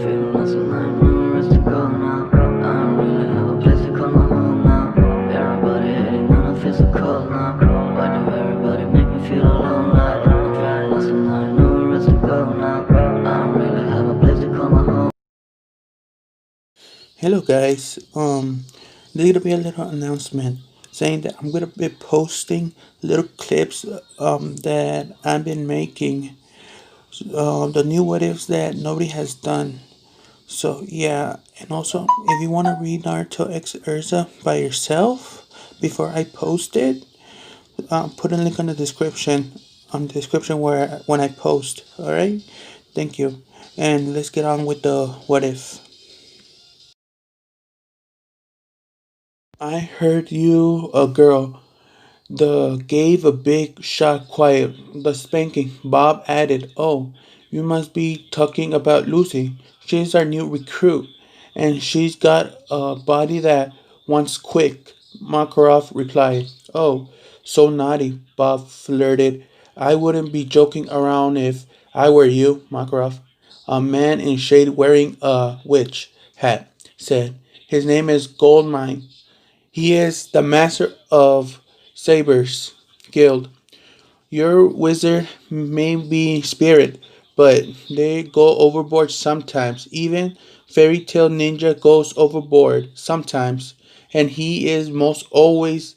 feeling lost and I know where else to go now. I don't really have a place to call my home now. Everybody hating on, I feel so cold now. Why do everybody make me feel alone? Like I'm feeling lost and I know where else to go now. I don't really have a place to call my home. Hello guys. There's gonna be a little announcement saying that I'm gonna be posting little clips that I've been making. The new what ifs that nobody has done. So yeah, and also if you wanna read Naruto X Urza by yourself before I post it, put a link on the description where when I post. Alright? Thank you. And let's get on with the what if. I heard you, a girl. The gave a big shot quiet. The spanking. Bob added, "Oh, you must be talking about Lucy. She's our new recruit, and she's got a body that wants quick." Makarov replied, "Oh, so naughty," Bob flirted. "I wouldn't be joking around if I were you, Makarov." A man in shade wearing a witch hat said, "His name is Goldmine. He is the master of Saber's Guild. Your wizard may be spirit, but they go overboard sometimes. Even Fairy Tale Ninja goes overboard sometimes, and he is most always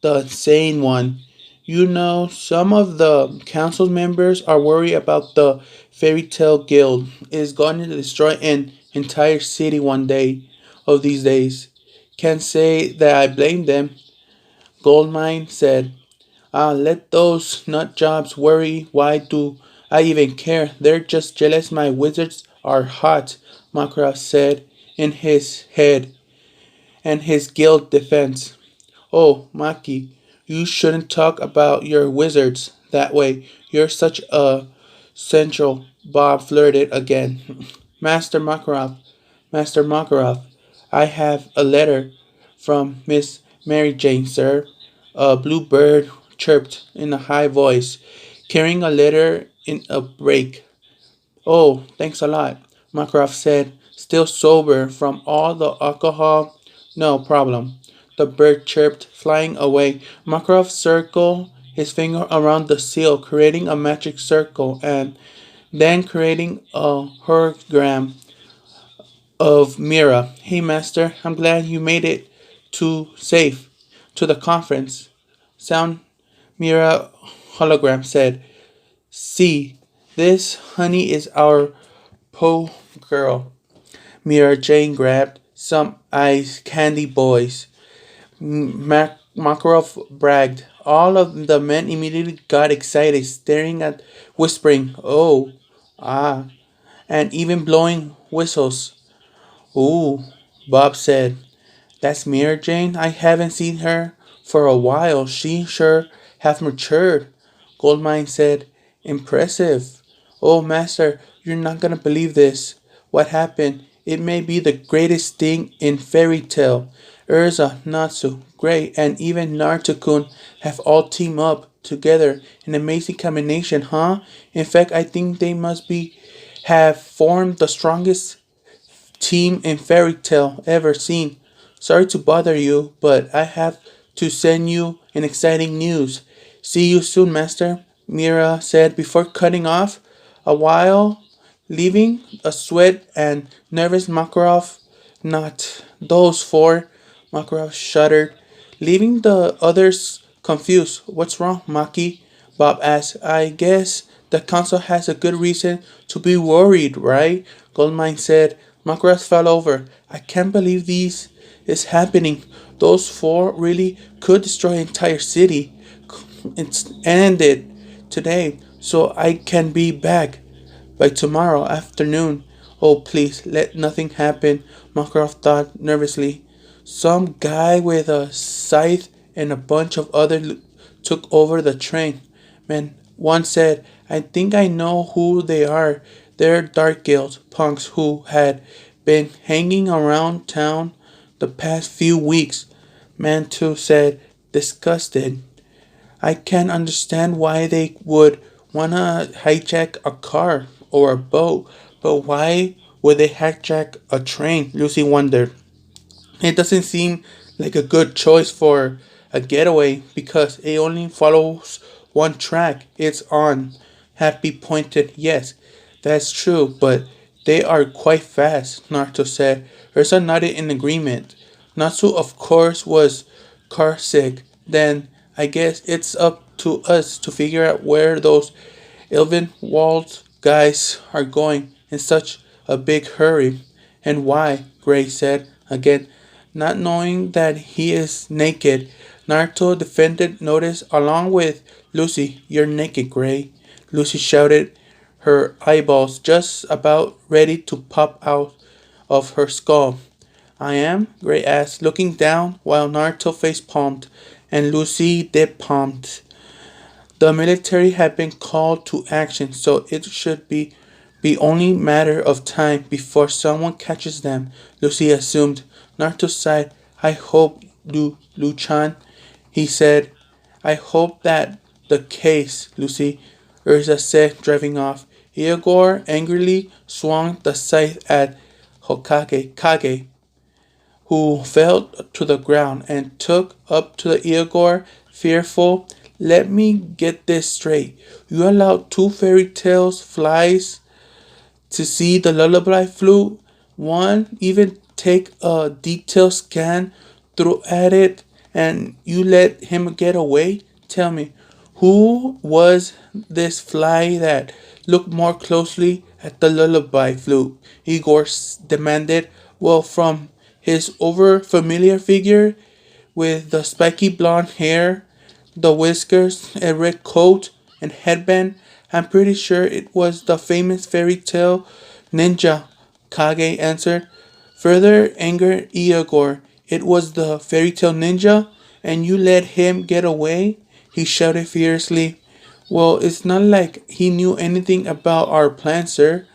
the sane one. You know, some of the council members are worried about the Fairy Tale Guild is going to destroy an entire city one day of these days. Can't say that I blame them," Goldmine said. Let those nut jobs worry. Why do I even care? They're just jealous my wizards are hot, Makarov said in his head and his guild defense. "Oh, Maki, you shouldn't talk about your wizards that way. You're such a central," Bob flirted again. Master Makarov, Master Makarov, I have a letter from Miss Mary Jane, sir. A bluebird chirped in a high voice, carrying a letter in a break. "Oh, thanks a lot," Makarov said, still sober from all the alcohol. "No problem," the bird chirped, flying away. Makarov circled his finger around the seal, creating a magic circle, and then creating a hologram of Mira. "Hey, Master, I'm glad you made it to safe to the conference." Sound Mira hologram said, "See, this honey is our Po girl." Mira Jane grabbed some ice candy boys. Makarov bragged. All of the men immediately got excited, staring at, whispering, "Oh, ah," and even blowing whistles. "Ooh," Bob said. "That's Mira Jane. I haven't seen her for a while. She sure have matured," Goldmine said. "Impressive." "Oh, Master, you're not gonna believe this. What happened? It may be the greatest thing in fairy tale. Urza, Natsu, Gray, and even Naruto-kun have all teamed up together. An amazing combination, huh? In fact, I think they must be have formed the strongest team in fairy tale ever seen. Sorry to bother you, but I have to send you an exciting news. See you soon, Master," Mira said before cutting off. A while, leaving a sweat and nervous Makarov. "Not those four," Makarov shuddered, leaving the others confused. "What's wrong, Maki?" Bob asked. "I guess the council has a good reason to be worried, right?" Goldmine said. Makarov fell over. "I can't believe this is happening. Those four really could destroy an entire city. It's ended today, so I can be back by tomorrow afternoon. Oh, please, let nothing happen," Makarov thought nervously. Some guy with a scythe and a bunch of others took over the train. Man, one said, "I think I know who they are. They're Dark Guild punks who had been hanging around town the past few weeks." Man two said, disgusted. "I can't understand why they would wanna hijack a car or a boat, but why Would they hijack a train? Lucy wondered. It doesn't seem like a good choice for a getaway because it only follows one track. It's on. Happy pointed. Yes, that's true, but they are quite fast, Naruto said. Ursa nodded in agreement. Natsu, of course, was car sick. Then I guess it's up to us to figure out where those Elven Wald guys are going in such a big hurry. And why? Gray said, again, not knowing that he is naked. Naruto defended notice along with Lucy. You're naked, Gray. Lucy shouted, her eyeballs just about ready to pop out of her skull. I am? Gray asked, looking down while Naruto face palmed and Lucy dip palmed. The military had been called to action, so it should be only matter of time before someone catches them, Lucy assumed. Naruto sighed. I hope, Luchan, he said. I hope that the case, Lucy, Urza said, driving off. Igor angrily swung the scythe at Kage, who fell to the ground and took up to the Igor, fearful. Let me get this straight. You allowed two fairy tales flies to see the lullaby flute. One even take a detailed scan through at it and you let him get away? Tell me, who was this fly that looked more closely at the lullaby flute? Igor demanded. Well, from his over familiar figure with the spiky blonde hair, the whiskers, a red coat, and headband, I'm pretty sure it was the famous fairy tale ninja, Kage answered. Further angered Iagor. It was the fairy tale ninja, and you let him get away? He shouted fiercely. Well, it's not like he knew anything about our plan, sir.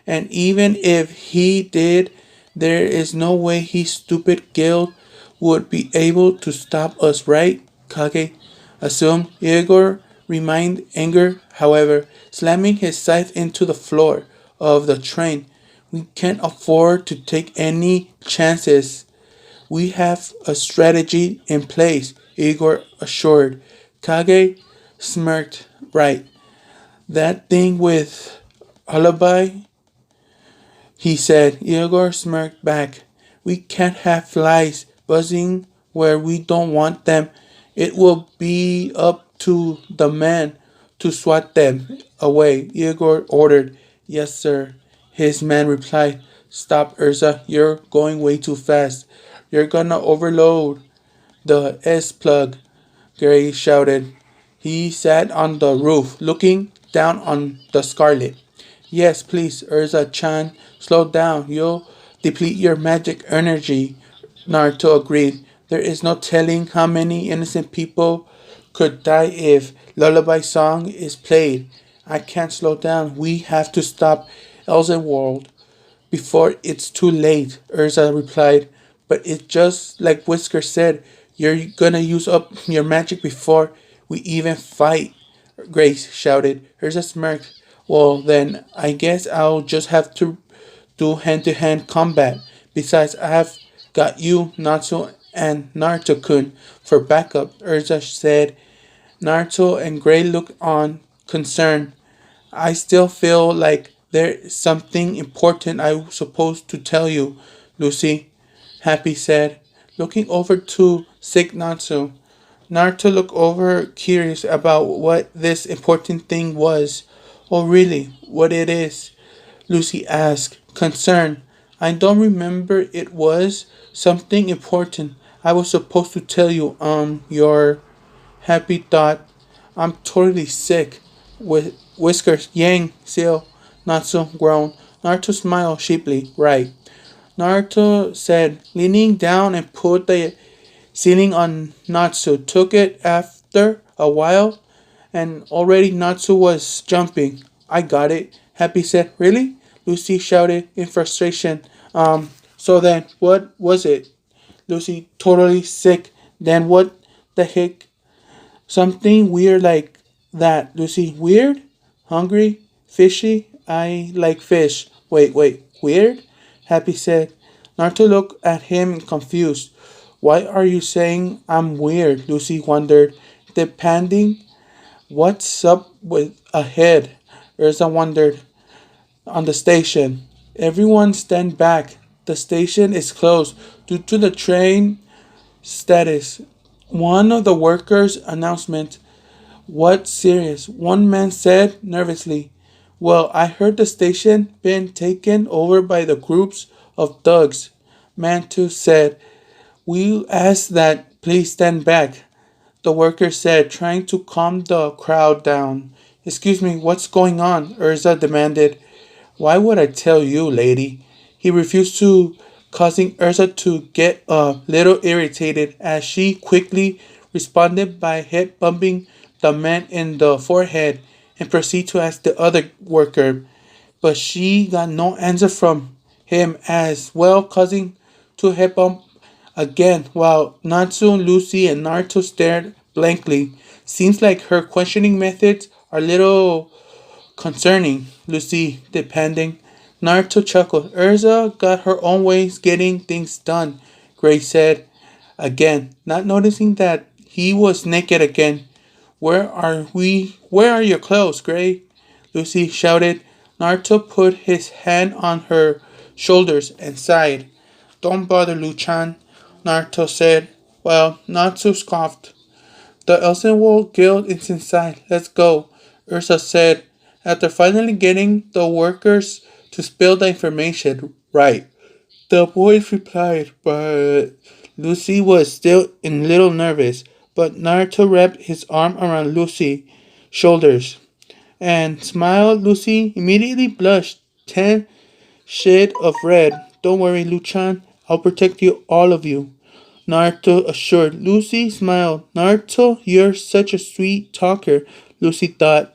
And even if he did, there is no way his stupid guild would be able to stop us, right? Kage assumed. Igor remained angry, however, slamming his scythe into the floor of the train. We can't afford to take any chances. We have a strategy in place, Igor assured. Kage smirked. Right. That thing with alibi, he said. Igor smirked back. We can't have flies buzzing where we don't want them. It will be up to the man to swat them away, Igor ordered. Yes, sir. His man replied. Stop, Urza. You're going way too fast. You're gonna overload the S plug, Gray shouted. He sat on the roof, looking down on the Scarlet. Yes, please, Urza-chan, slow down. You'll deplete your magic energy, Naruto agreed. There is no telling how many innocent people could die if Lullaby Song is played. I can't slow down. We have to stop Elzenworld before it's too late, Urza replied. But it's just like Whisker said. You're gonna use up your magic before we even fight, Grace shouted. Urza smirked. Well, then I guess I'll just have to do hand-to-hand combat. Besides, I have got you, Natsu, and Naruto-kun for backup, Urza said. Naruto and Gray looked on, concerned. I still feel like there's something important I'm supposed to tell you, Lucy, Happy said, looking over to Sick Natsu. Naruto looked over, curious about what this important thing was. Oh, really? What it is? Lucy asked, concerned. I don't remember it was something important. I was supposed to tell you, your Happy thought. I'm totally sick. With whiskers, Yang, Seal, Natsu groaned. Naruto smiled sheepishly. Right. Naruto said, leaning down and put the ceiling on Natsu. Took it after a while, and already Natsu was jumping. I got it. Happy said, really? Lucy shouted in frustration. So then, what was it? Lucy, totally sick. Then what the heck? Something weird like that, Lucy. Weird? Hungry? Fishy? I like fish. Wait. Weird? Happy said. Naruto looked at him confused. Why are you saying I'm weird? Lucy wondered. Depending what's up with ahead? Urza wondered. On the station. Everyone stand back. The station is closed due to the train status. One of the workers' announcement. What serious? One man said nervously. Well, I heard the station been taken over by the groups of thugs. Man two said, we ask that please stand back. The worker said, trying to calm the crowd down. Excuse me, what's going on? Urza demanded. Why would I tell you, lady? He refused to, causing Ursa to get a little irritated as she quickly responded by head bumping the man in the forehead and proceeded to ask the other worker. But she got no answer from him as well, causing to head bump again while Natsu, Lucy, and Naruto stared blankly. Seems like her questioning methods are little concerning, Lucy, depending. Naruto chuckled. Urza got her own ways getting things done, Gray said, again, not noticing that he was naked again. Where are your clothes, Gray? Lucy shouted. Naruto put his hand on her shoulders and sighed. Don't bother, Luchan, Naruto said. Well, Natsu scoffed. The Elsenwold Guild is inside. Let's go, Ursa said, after finally getting the workers to spill the information right. The boys replied, but Lucy was still a little nervous. But Naruto wrapped his arm around Lucy's shoulders and smiled. Lucy immediately blushed 10 shade of red. Don't worry, Luchan. I'll protect you, all of you. Naruto assured. Lucy smiled. Naruto, you're such a sweet talker, Lucy thought.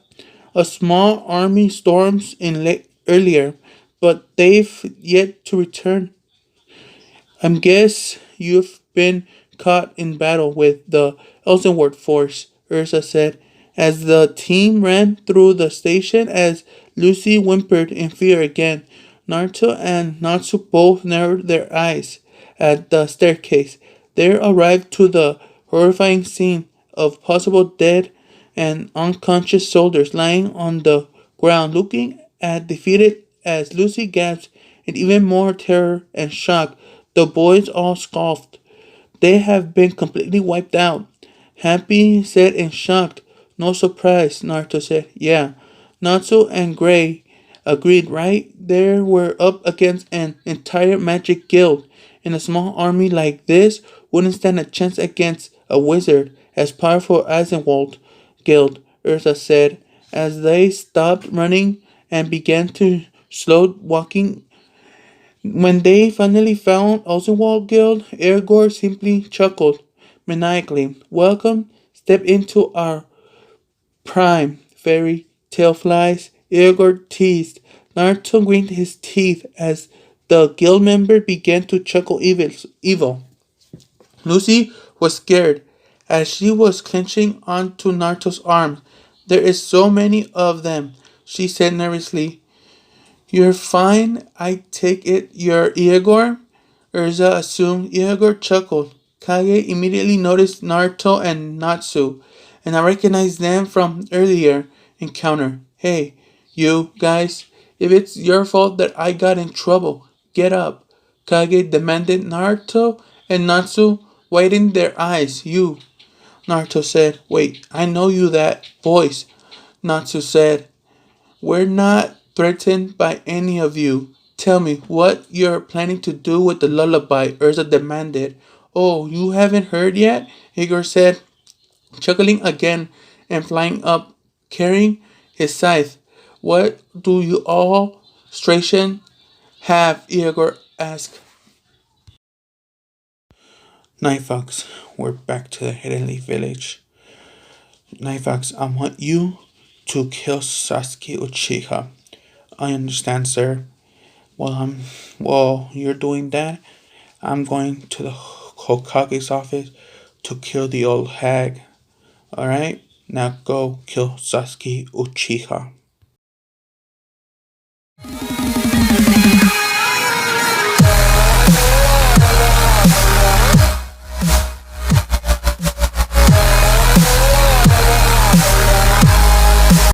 A small army storms in earlier, but they've yet to return. I guess you've been caught in battle with the Elsenward force, Ursa said, as the team ran through the station as Lucy whimpered in fear again. Naruto and Natsu both narrowed their eyes at the staircase. They arrived to the horrifying scene of possible dead and unconscious soldiers lying on the ground, looking at defeated as Lucy gasped in even more terror and shock. The boys all scoffed. They have been completely wiped out. Happy said in shock. No surprise, Naruto said. Yeah. Natsu and Gray agreed, right? They were up against an entire magic guild, and a small army like this wouldn't stand a chance against a wizard as powerful as Eisenwald Guild, Ursa said, as they stopped running and began to slow walking. When they finally found Eisenwald Guild, Ergor simply chuckled maniacally. Welcome, step into our prime, fairy tale flies. Ergor teased. Naruto grinned his teeth as the guild member began to chuckle evil. Lucy was scared as she was clenching onto Naruto's arm. There is so many of them, she said nervously. You're fine, I take it you're Igor? Urza assumed. Igor chuckled. Kage immediately noticed Naruto and Natsu, and I recognized them from earlier encounter. Hey, you guys, if it's your fault that I got in trouble, get up. Kage demanded. Naruto and Natsu widened their eyes. You, Naruto said. Wait, I know you that voice, Natsu said. We're not threatened by any of you. Tell me what you're planning to do with the lullaby, Urza demanded. Oh, you haven't heard yet? Igor said, chuckling again and flying up, carrying his scythe. What do you all station have? Igor asked. Night Fox, we're back to the Heavenly Village. Night Fox, I want you to kill Sasuke Uchiha. I understand, sir. While you're doing that, I'm going to the Hokage's office to kill the old hag. Alright? Now go kill Sasuke Uchiha.